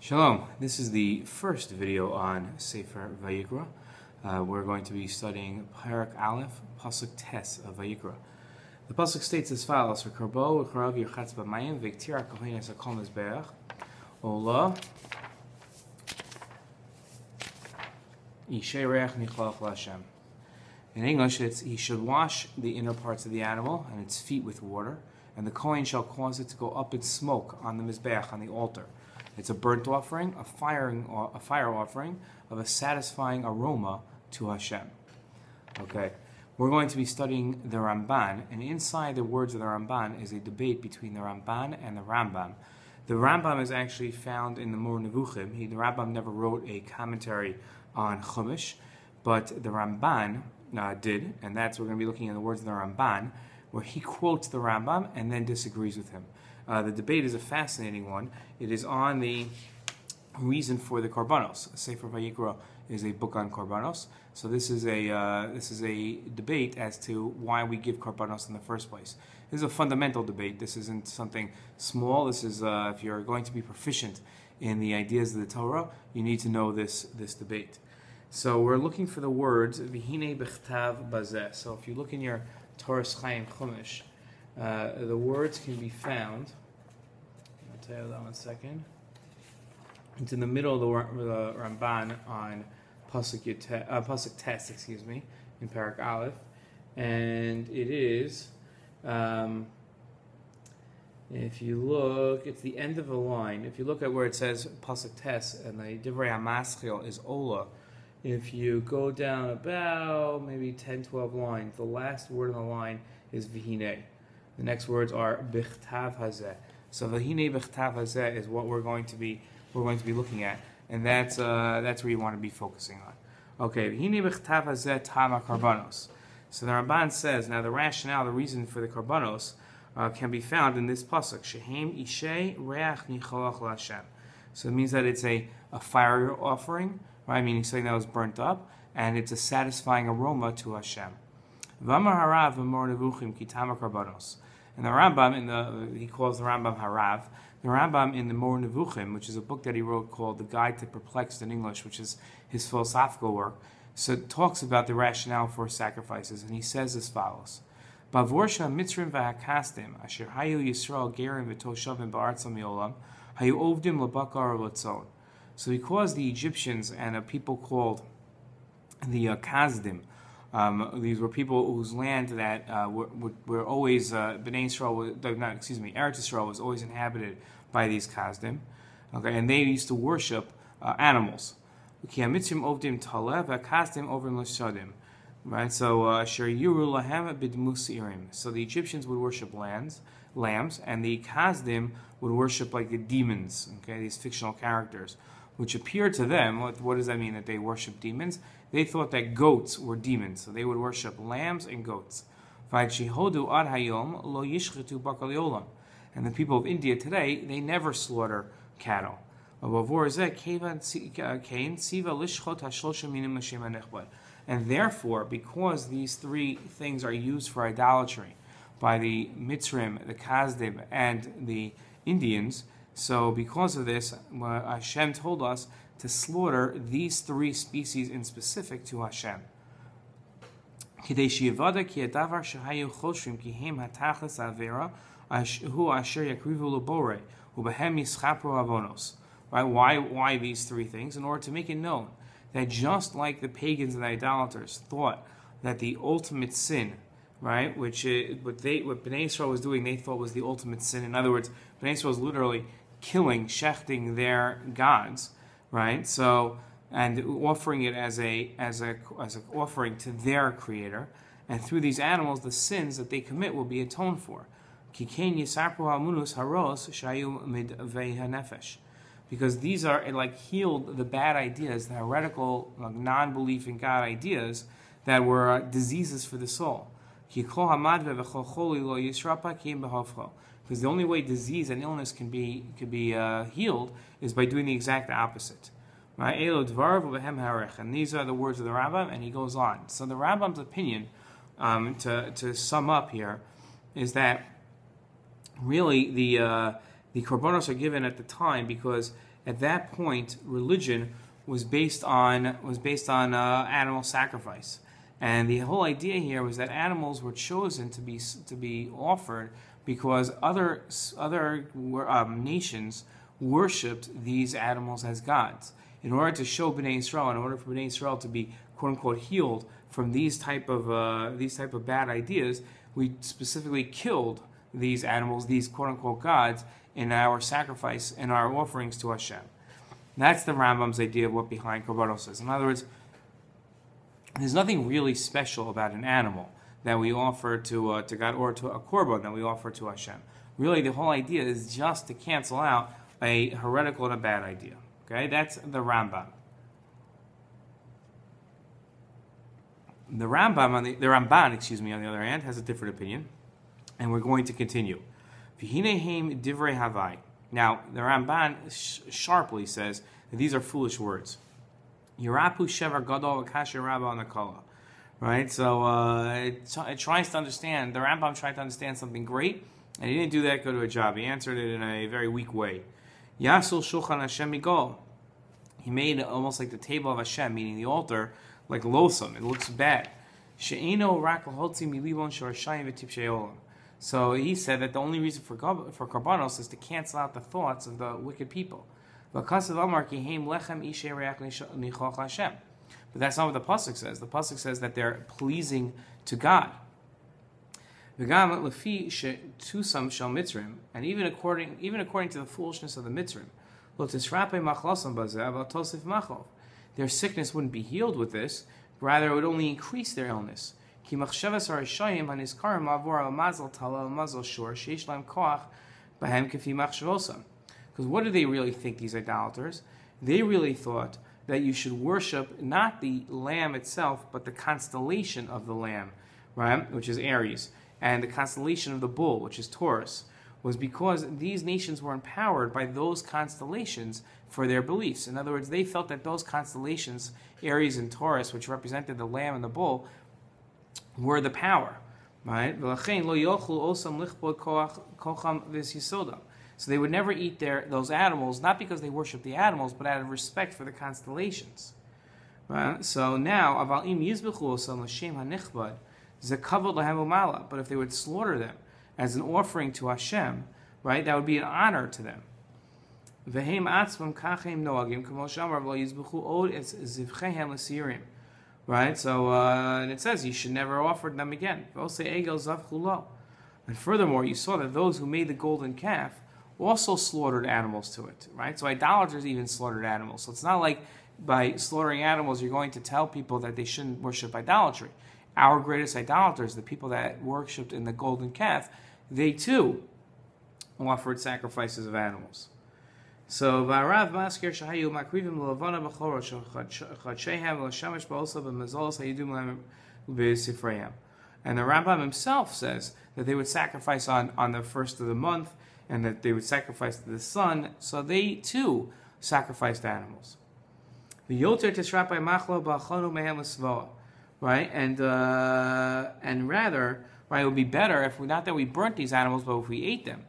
Shalom, this is the first video on Sedrat Vayikra. We're going to be studying Parak Aleph, Pasuk Tes of Vayikra. The Pasuk states as follows: "V'karbo v'charav yirchatz b'mayim v'ktir ha'kohen es hakol mizbeach ola yishei reach nichalach l'Hashem." In English, it's he should wash the inner parts of the animal and its feet with water, and the kohen shall cause it to go up in smoke on the mizbeach, on the altar. It's a burnt offering, a fire offering of a satisfying aroma to Hashem. Okay, we're going to be studying the Ramban, and inside the words of the Ramban is a debate between the Ramban and the Rambam. The Rambam is actually found in the Mor Nevuchim. The Rambam never wrote a commentary on Chumash, but the Ramban did, and that's we're going to be looking at the words of the Ramban, where he quotes the Rambam and then disagrees with him. The debate is a fascinating one. It is on the reason for the korbonos. Sedrat Vayikra is a book on korbonos. So this is a debate as to why we give korbonos in the first place. This is a fundamental debate. This isn't something small. This is if you're going to be proficient in the ideas of the Torah, you need to know this debate. So we're looking for the words v'hinei b'chtav bazeh. So if you look in your Torah Chaim Chumash, the words can be found. I'll tell you that one second. It's in the middle of the Ramban on Pasuk Tes, in Parak Aleph, and it is. If you look, it's the end of the line. If you look at where it says Pasuk Tes and the Divrei HaMaschil is Ola, if you go down about maybe 10, 12 lines, the last word on the line is V'hinei. The next words are B'chtav Hazeh. So V'hinei B'chtav Hazeh is what we're going to be looking at, and that's where you want to be focusing on. Okay, V'hinei B'chtav Hazeh Tama korbonos. So the Ramban says now the rationale, the reason for the korbonos can be found in this pasuk. Shehem Ishei Reach Nichalach l'Hashem. So it means that it's a fire offering, right? Meaning something that was burnt up, and it's a satisfying aroma to Hashem. V'amar harav v'mor nevuchim kitama korbonos. And the Rambam, he calls the Rambam harav. The Rambam in the Mor Nevuchim, which is a book that he wrote called The Guide to Perplexed in English, which is his philosophical work, so it talks about the rationale for sacrifices, and he says as follows: Bavorsha mitzrim v'hakastim asher hayu Yisrael gerim v'toshavim ba'artzam miolam hayu ovdim l'bakar l'tzon. So because the Egyptians and a people called the Kasdim, these were people whose land that were always Bnei Israel, Eretz Israel was always inhabited by these Kasdim, okay, and they used to worship animals. Right, so So the Egyptians would worship lambs, and the Kasdim would worship like the demons, okay, these fictional characters, which appeared to them. What does that mean, that they worship demons? They thought that goats were demons, so they would worship lambs and goats. And the people of India today, they never slaughter cattle. And therefore, because these three things are used for idolatry by the Mitzrim, the Kasdim, and the Indians, so because of this, Hashem told us to slaughter these three species in specific to Hashem. Right? Why these three things? In order to make it known that just like the pagans and the idolaters thought that the ultimate sin, right, what Bnei Israel was doing, they thought was the ultimate sin. In other words, Bnei Israel was literally killing, shechting their gods, right? So, and offering it as a offering to their creator, and through these animals, the sins that they commit will be atoned for. Because these are like healed the bad ideas, the heretical, non-belief in God ideas that were diseases for the soul. Because the only way disease and illness can be healed is by doing the exact opposite. And these are the words of the Rambam, and he goes on. So the Rambam's opinion, to sum up here, is that really the korbonos are given at the time because at that point, religion was based on animal sacrifice, and the whole idea here was that animals were chosen to be offered because other nations worshipped these animals as gods. In order to show Bnei Yisrael, in order for Bnei Yisrael to be quote unquote healed from these type of bad ideas, we specifically killed these animals, these quote unquote gods, in our sacrifice, in our offerings to Hashem. That's the Rambam's idea of what behind korbonos is. In other words, there's nothing really special about an animal that we offer to God, or to a korban that we offer to Hashem. Really, the whole idea is just to cancel out a heretical and a bad idea. Okay, that's the Ramban. The Ramban, on the other hand, has a different opinion, and we're going to continue. V'hinehem divrei havai. Now, the Ramban sharply says that these are foolish words. Yirapu shevar gadol v'kasher rabba anakala. Right? So it tries to understand, the Rambam tried to understand something great, and he didn't do that good of a job. He answered it in a very weak way. Yasul shulchan Hashem migol. He made almost like the table of Hashem, meaning the altar, like loathsome. It looks bad. She'eno rak l'hotzi milibon shorashayim v'tipshei olam. So he said that the only reason for korbanos is to cancel out the thoughts of the wicked people. But that's not what the pasuk says. The pasuk says that they're pleasing to God. And even according to the foolishness of the Mitzrim, their sickness wouldn't be healed with this, rather it would only increase their illness. Because what do they really think, these idolaters? They really thought that you should worship not the lamb itself, but the constellation of the lamb, right? Which is Aries, and the constellation of the bull, which is Taurus, was because these nations were empowered by those constellations for their beliefs. In other words, they felt that those constellations, Aries and Taurus, which represented the lamb and the bull, were the power, right? So they would never eat those animals, not because they worshiped the animals, but out of respect for the constellations. Right? So now, but if they would slaughter them as an offering to Hashem, right, that would be an honor to them. Right? So, and it says you should never offer them again. And furthermore, you saw that those who made the golden calf also slaughtered animals to it, right? So idolaters even slaughtered animals. So it's not like by slaughtering animals you're going to tell people that they shouldn't worship idolatry. Our greatest idolaters, the people that worshipped in the golden calf, they too offered sacrifices of animals. So Varav Maskir Shahayu Makrivim Lavana Bachora Chadshehem Lashamish Baosa B'Mazolos Hayidum B'Sifrayim. And the Rambam himself says that they would sacrifice on the first of the month, and that they would sacrifice to the sun, so they too sacrificed animals. Right? And rather, right, it would be better if not that we burnt these animals, but if we ate them.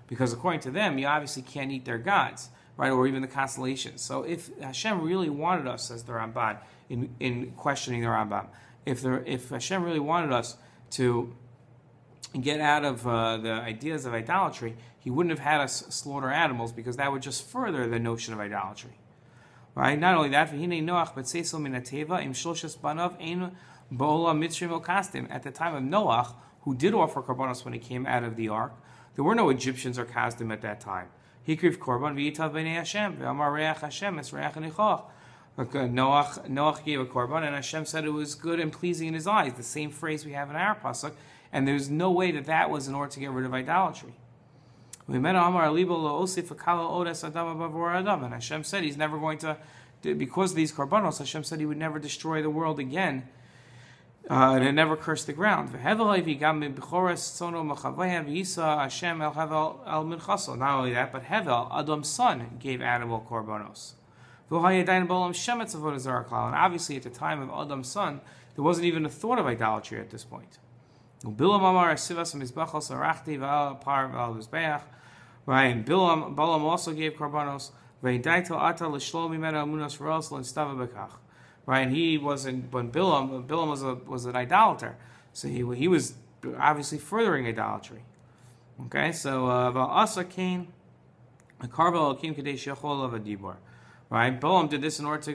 Because according to them, you obviously can't eat their gods, right, or even the constellations. So if Hashem really wanted us, says the Ramban, in questioning the Rambam, if Hashem really wanted us to get out of the ideas of idolatry, he wouldn't have had us slaughter animals, because that would just further the notion of idolatry. Right? Not only that, at the time of Noach, who did offer korbanos when he came out of the ark, there were no Egyptians or Kasdim at that time. Hikriv korban v'yitav b'nei Hashem v'amar reach Hashem es reach nichoch. Noach gave a korban, and Hashem said it was good and pleasing in his eyes. The same phrase we have in our pasuk, and there's no way that was in order to get rid of idolatry. And Hashem said He's never going to, because of these korbanos, Hashem said He would never destroy the world again, and never curse the ground. Not only that, but Hevel, Adam's son, gave animal korbanos. And obviously at the time of Adam's son, there wasn't even a thought of idolatry at this point. Right? And Balaam also gave korbonos. Right? And he wasn't, when Balaam was an idolater, so he was obviously furthering idolatry. Okay, so Asa Cain, a Karbal Akim Kadesh Yachol of a Dibor. Right? Balaam did this in order to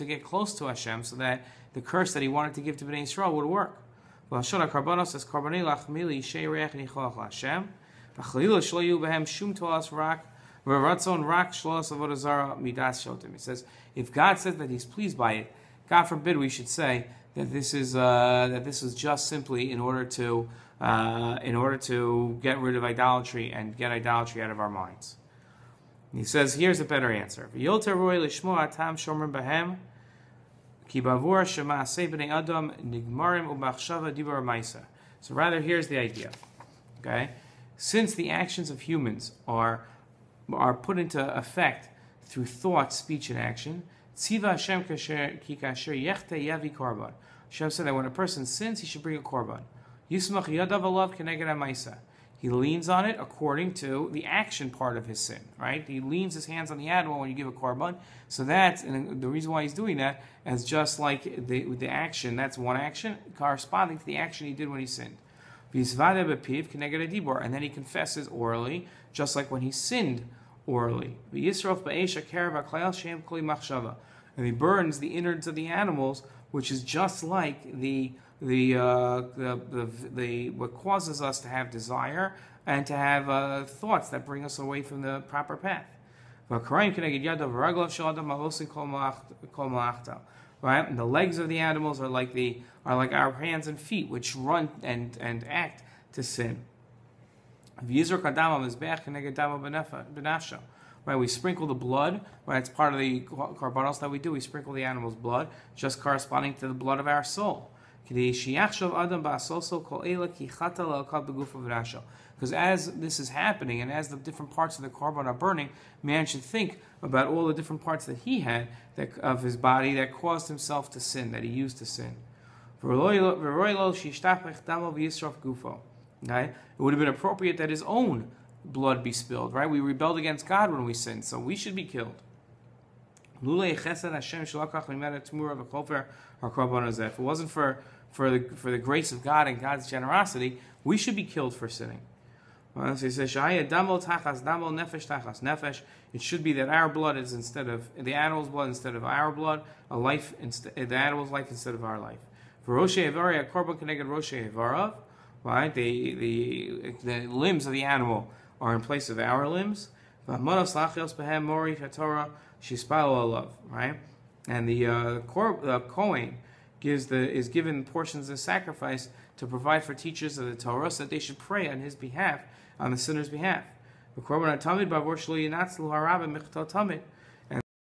get close to Hashem, so that the curse that he wanted to give to Bnei Yisrael would work. Well, Shona Karbonos as Karbonei Lachmili Sheirech Nichoach Hashem. V'Chalila Shloyu Behem Shum Toas Rak V'Ratzon Rak Shlos Avodah Zara Midas Shotim. It says, if God says that He's pleased by it, God forbid we should say that this is just simply in order to get rid of idolatry and get idolatry out of our minds. He says, here's a better answer. So rather, here's the idea. Okay? Since the actions of humans are put into effect through thought, speech, and action, Hashem said that when a person sins, he should bring a korban. He leans on it according to the action part of his sin, right? He leans his hands on the animal when you give a korban. So that's, and the reason why he's doing that is just like the action, that's one action corresponding to the action he did when he sinned. And then he confesses orally, just like when he sinned orally. And he burns the innards of the animals, which is just like what causes us to have desire and to have thoughts that bring us away from the proper path. Right? And the legs of the animals are like our hands and feet, which run and act to sin. Right, we sprinkle the blood. Right, it's part of the korbonos that we do. We sprinkle the animal's blood, just corresponding to the blood of our soul. Because as this is happening, and as the different parts of the korban are burning, man should think about all the different parts that he had of his body that caused himself to sin, that he used to sin. Okay? It would have been appropriate that his own blood be spilled, right? We rebelled against God when we sinned, so we should be killed. If it wasn't for the grace of God and God's generosity, we should be killed for sinning. So he says, it should be that our blood is instead of the animal's blood instead of our blood, the animal's life instead of our life. Right? The limbs of the animal are in place of our limbs. Right? And the Kohen is given portions of sacrifice to provide for teachers of the Torah, so that they should pray on his behalf, on the sinner's behalf.